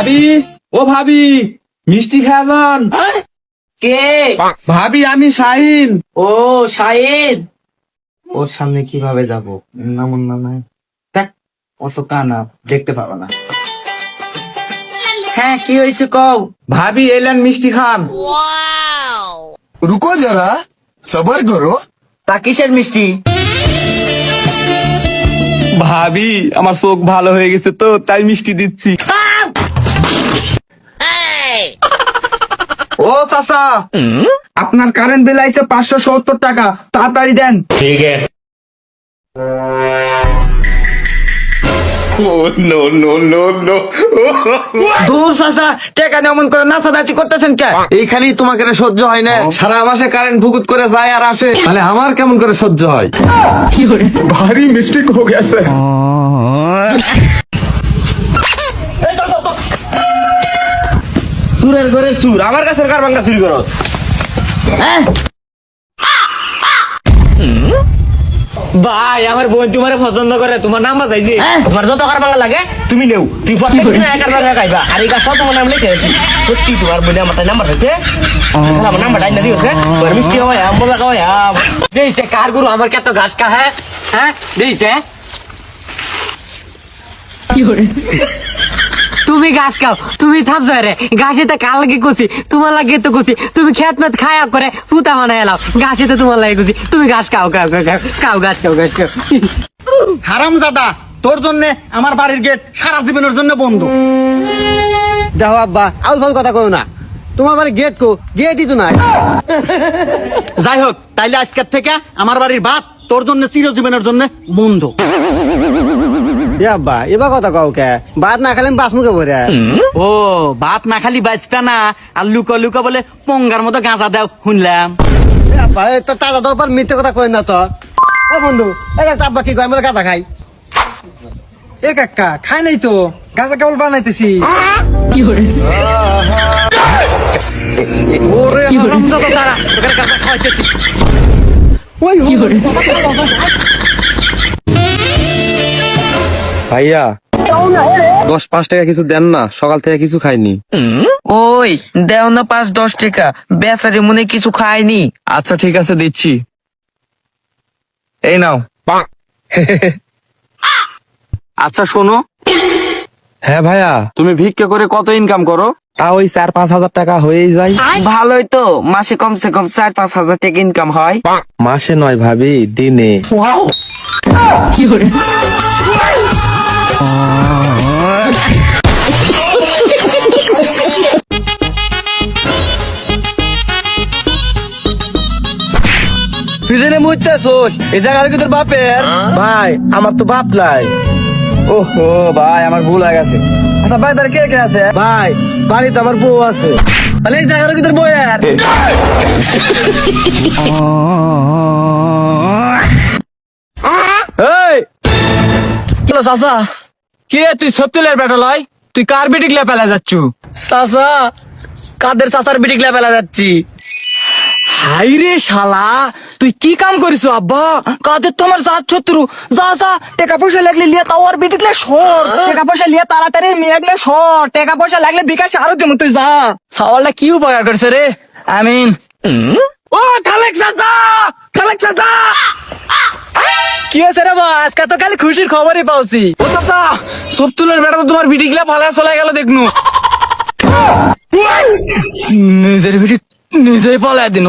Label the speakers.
Speaker 1: ভাবি, ও ভাবি, মিষ্টি খেয়ে যান।
Speaker 2: কে?
Speaker 1: ভাবি আমি শাহিন।
Speaker 2: ও শাহিদ, ওর সামনে কিভাবে যাব? নামুন না নাই, দেখ অত কানা দেখতে পাবো না। হ্যাঁ কি হয়েছে কও?
Speaker 1: ভাবি এলেন মিষ্টি খান।
Speaker 3: रुको जरा सबर करो।
Speaker 2: তা কিসের মিষ্টি?
Speaker 1: ভাবি আমার চোখ ভালো হয়ে গেছে তো তাই মিষ্টি দিচ্ছি। ও চাচা, আপনার কারেন্ট বিল আইছে 570 টাকা, তাড়াতাড়ি দেন।
Speaker 4: ठीक है। No no no no.
Speaker 1: দূর চাচা, টাকা এমন করে নাচানাচি করতেছেন কে? এইখানেই তোমাকে না সহ্য হয় না? সারা মাসে কারেন্ট ভুকুত করে যায় আর আসে, তাহলে আমার কেমন করে সহ্য হয়?
Speaker 3: भारी मिस्टेक हो गया सर।
Speaker 1: চুরের ঘরে চুর, আমার কাছে কার ভাঙ্গা চুরি করো? ভাই আমার বোন তোমার পছন্দ করে, তোমার নাম্বার চাইছে। তোমার যত কার ভাঙ্গা লাগে তুমি নেও, তুমি প্রত্যেক দিন একার ভাঙ্গা খাইবা। আর এই কাজ তোমার নাম লিখে আছে। সত্যি তোমার বোনে আমার নাম্বার চাইছে, আমার নাম্বার ডাইনা দিয়েছে। তোর মিষ্টি খাওয়াই আম, মজা খাওয়াই আম। দেইছে কার গুরু আমার কত ঘাস খা, হ্যাঁ হ্যাঁ দেইছে।
Speaker 5: তুমি ঘাস খাও, তুমি থাপ যায় রে ঘাসেতে কাল লাগে কুচি, তোমার লাগে তো কুচি, তুমি খেত মেত খায়া করে পুতা বানায় এলাও, ঘাসেতে তোমার লাগে কুচি, তুমি ঘাস খাও খাও খাও খাও খাও ঘাস খাও ঘাস খাও।
Speaker 1: হারাম দাদা, তোর জন্য আমার বাড়ির গেট সারা জীবনের জন্য বন্ধ।
Speaker 6: দেখো আব্বা, আউল ফাউল কথা কও না। তোমার বাড়ি গেট কো, গেটই তো নাই।
Speaker 1: যাই হোক, তাইলে আজকের থেকে আমার বাড়ির ভাত তোর জন্য চিরজীবনের জন্য বন্ধ।
Speaker 6: এ আব্বা, এবার কথা কও কে? ভাত না খেলে বাস মুখে ভরে।
Speaker 1: ও ভাত না খালি বাঁচবে না, আর লুকো লুকো বলে পঙ্গার মতো গাঁজা দেও শুনলাম।
Speaker 6: এ আব্বা, এ তো তাজা তো আবার মিথ্যে কথা কই না তো। ও বন্ধু, এই একটা আব্বা কি কয় আমরা কাঁচা খাই।
Speaker 7: এ কাকা খাই নাই তো, গাছা কেবল বানাইতেছি।
Speaker 1: ওরে হারামজাদা, দাঁড়া, তোকে গাঁজা খাওয়াইতেছি।
Speaker 6: ওই
Speaker 1: ভাইয়া 10-5 টাকা কিছু দেন না, সকাল থেকে কিছু খাইনি।
Speaker 2: ওই দেও না 5-10 টাকা, বেচারি মনে কিছু খায়নি।
Speaker 1: আচ্ছা ঠিক আছে দিচ্ছি, এই নাও। আচ্ছা শোনো। হ্যাঁ ভাইয়া, তুমি ভিক্ষা করে কত ইনকাম করো? তা ওই 4-5 হাজার টাকা হয়েই যায়।
Speaker 2: ভালোই তো, মাসে কমসে কম 4-5 হাজার টাকা ইনকাম হয়।
Speaker 1: মাসে নয় ভাবি, দিনে। পিছনে মুইতেছোস, এই জায়গাটা কি তোর বাপের?
Speaker 6: ভাই, আমার তো বাপ নাই।
Speaker 1: ওহো ভাই, আমার ভুল হয়ে গেছে। আচ্ছা ভাই, তার কে কে আছে?
Speaker 6: ভাই, বাড়িতে আমার বউ আছে।
Speaker 1: তাহলে এই জায়গাটা কি তোর বইয়ের? এই
Speaker 2: কিলো চাচা,
Speaker 1: কি রে, তুই সত্যিলের বেটা লয়? তুই কার বিটিকলে পেলা যাচ্ছু?
Speaker 2: চাচা কাদের চাচার বিটিকলা পেলা যাচ্ছি।
Speaker 1: হাই রে শালা, তুই কি কাম করিস আব্বা? কাদের তোমার জাত শত্রু? যা যা, টাকা পয়সা লাগলে লিয়া তাও আর বিটিকলে সর। টাকা পয়সা লিয়া তাড়াতাড়ি মেয়েগলে সর। টাকা পয়সা লাগলে বিকাশে আরো দিমু, তুই যা। সাওয়ালটা কি উপকার করছে রে? আমিন। ও খালেক চাচা, খালেক চাচা, কি আছে রে বা? আজকে তো খালি খুশির খবরই পাওছি। ও চাচা, সবতুলের বেটা তো তোমার বিটিকলা ভালো চলে গেল দেখনু। নিজের বিটি নিজেই পালায় দিন।